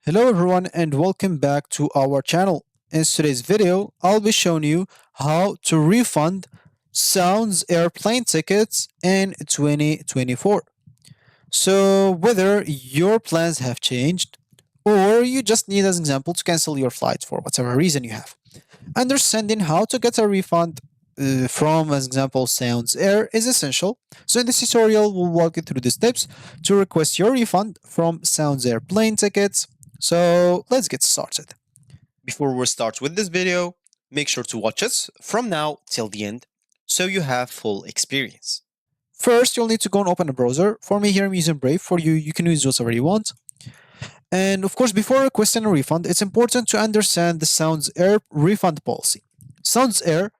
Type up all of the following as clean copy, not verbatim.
Hello everyone and welcome back to our channel. In today's video, I'll be showing you how to refund Sounds airplane tickets in 2024. So whether your plans have changed or you just need as an example to cancel your flight for whatever reason you have. Understanding how to get a refund from, as example, Sounds Air is essential. So in this tutorial, we'll walk you through the steps to request your refund from Sounds Air plane tickets. So let's get started. Before we start with this video, make sure to watch us from now till the end so you have full experience. First, you'll need to go and open a browser. For me here, I'm using Brave. For you, you can use whatever you want. And of course, before requesting a refund, it's important to understand the Sounds Air refund policy. Sounds Air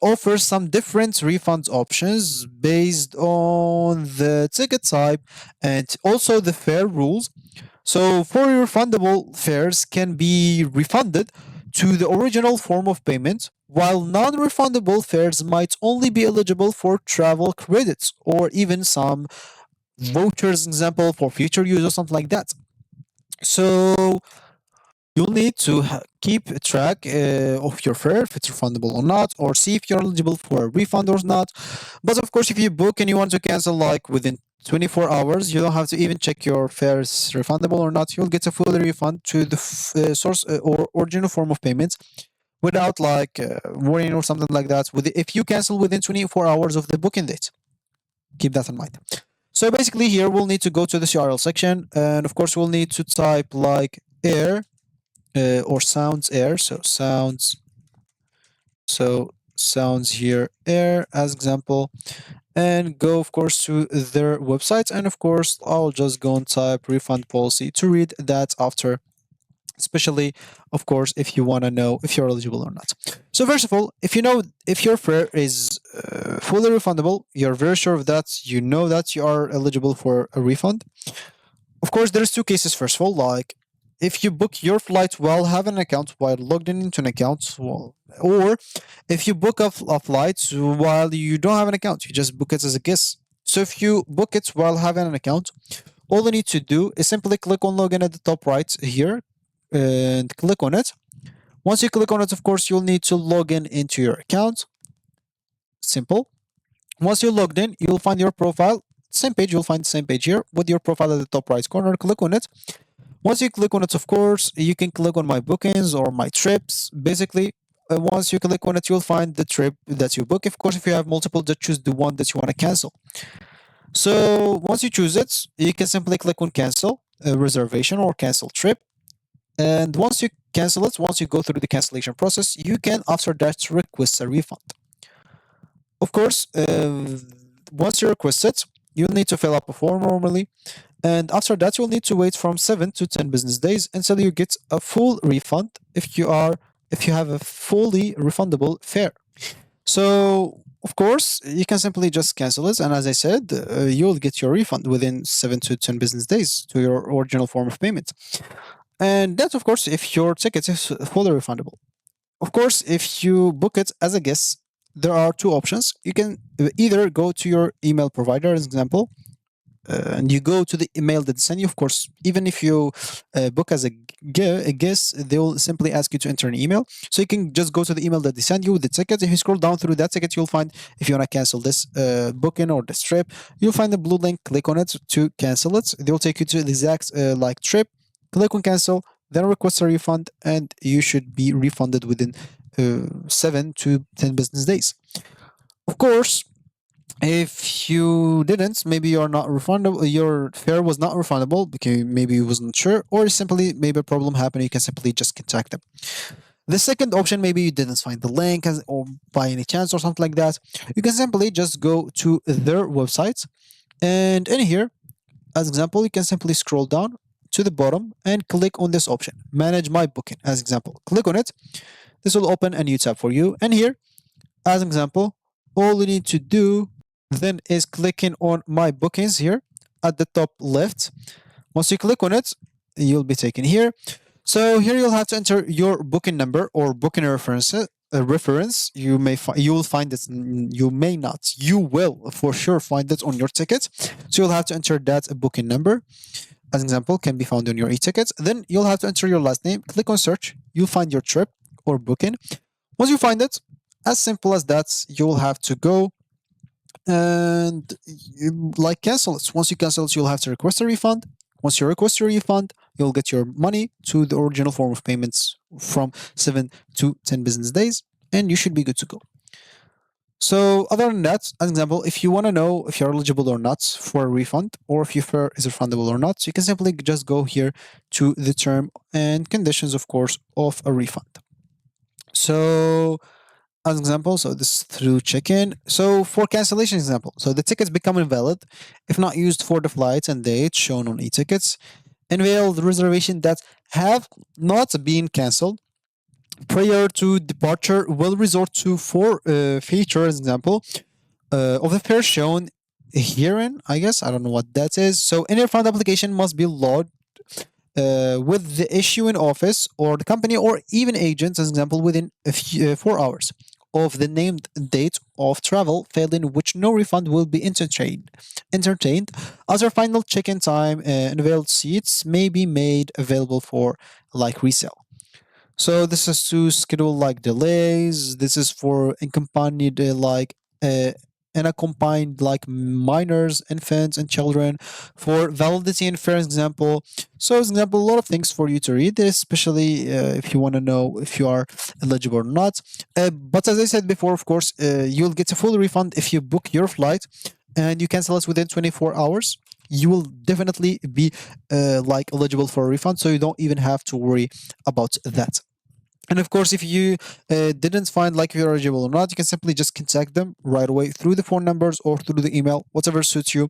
offers some different refund options based on the ticket type and also the fare rules. So, for refundable fares can be refunded to the original form of payment, while non refundable fares might only be eligible for travel credits or even some vouchers, example, for future use or something like that. So, you'll need to keep track of your fare, if it's refundable or not, or see if you're eligible for a refund or not. But of course, if you book and you want to cancel like within 24 hours, you don't have to even check your fare is refundable or not. You'll get a full refund to the source or original form of payment without like worrying or something like that. If you cancel within 24 hours of the booking date, keep that in mind. So basically, here we'll need to go to the URL section, and of course, we'll need to type like air or sounds air. So sounds here air as example, and go of course to their website, and of course I'll just go and type refund policy to read that after, especially of course if you want to know if you're eligible or not. So first of all, if you know if your fare is fully refundable, you're very sure of that, you know that you are eligible for a refund. Of course, there's two cases. First of all, like if you book your flight while having an account, while logged in into an account, well, or if you book a flight while you don't have an account, you just book it as a guest. So if you book it while having an account, all you need to do is simply click on login at the top right here and click on it. Once you click on it, of course, you'll need to log in into your account. Simple. Once you're logged in, you'll find your profile. Same page, you'll find the same page here with your profile at the top right corner. Click on it. Once you click on it, of course, you can click on my bookings or my trips. Basically, once you click on it, you'll find the trip that you book. Of course, if you have multiple, just choose the one that you want to cancel. So once you choose it, you can simply click on cancel reservation or cancel trip. And once you cancel it, once you go through the cancellation process, you can after that request a refund. Of course, once you request it, you'll need to fill up a form normally. And after that, you'll need to wait from 7 to 10 business days until you get a full refund if you have a fully refundable fare. So, of course, you can simply just cancel it, and as I said, you'll get your refund within 7 to 10 business days to your original form of payment. And that's, of course, if your ticket is fully refundable. Of course, if you book it as a guest, there are two options. You can either go to your email provider, as example, and you go to the email that they send you. Of course, even if you book as a guest, they will simply ask you to enter an email. So you can just go to the email that they send you with the ticket. If you scroll down through that ticket, you'll find if you want to cancel this booking or this trip, you'll find the blue link. Click on it to cancel it. They'll take you to the exact like trip. Click on cancel, then request a refund, and you should be refunded within 7 to 10 business days. Of course, if you didn't, maybe you're not refundable, your fare was not refundable because maybe you wasn't sure, or simply maybe a problem happened, you can simply just contact them. The second option, maybe you didn't find the link or by any chance or something like that, you can simply just go to their website, and in here, as example, you can simply scroll down to the bottom and click on this option, manage my booking, as example. Click on it. This will open a new tab for you, and here, as an example, all you need to do then is clicking on my bookings here at the top left. Once you click on it, you'll be taken here. So here you'll have to enter your booking number or booking reference. You will find it. You may not. You will for sure find it on your ticket. So you'll have to enter that booking number. as an example, can be found on your e-tickets. Then you'll have to enter your last name, click on search, you'll find your trip or booking. Once you find it, as simple as that, you'll have to go and like cancel it. Once you cancel it, you'll have to request a refund. Once you request a refund, you'll get your money to the original form of payments from 7 to 10 business days, and you should be good to go. So, other than that, as an example, if you want to know if you're eligible or not for a refund, or if your fare is refundable or not, you can simply just go here to the term and conditions, of course, of a refund. So, as an example, so this is through check-in. So for cancellation example, so the tickets become invalid if not used for the flights and dates shown on e-tickets. Invalid reservation that have not been cancelled prior to departure will resort to four features example of the fare shown herein. I guess I don't know what that is. So any refund application must be logged with the issuing office or the company or even agents, as an example, within 4 hours of the named date of travel, failing which no refund will be entertained. As our final check-in time, unveiled seats may be made available for like resale. So this is to schedule like delays. This is for accompanied uh, unaccompanied like minors, infants, and children for validity and fair example. So, as example, a lot of things for you to read, especially if you want to know if you are eligible or not. But as I said before, of course, you'll get a full refund if you book your flight and you cancel it within 24 hours. You will definitely be like eligible for a refund, so you don't even have to worry about that. And of course, if you didn't find like if you're eligible or not, you can simply just contact them right away through the phone numbers or through the email, whatever suits you.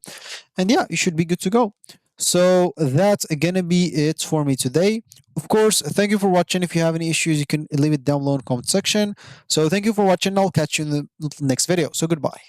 And yeah, you should be good to go. So that's gonna be it for me today. Of course, thank you for watching. If you have any issues, you can leave it down below in the comment section. So thank you for watching. I'll catch you in the next video. So goodbye.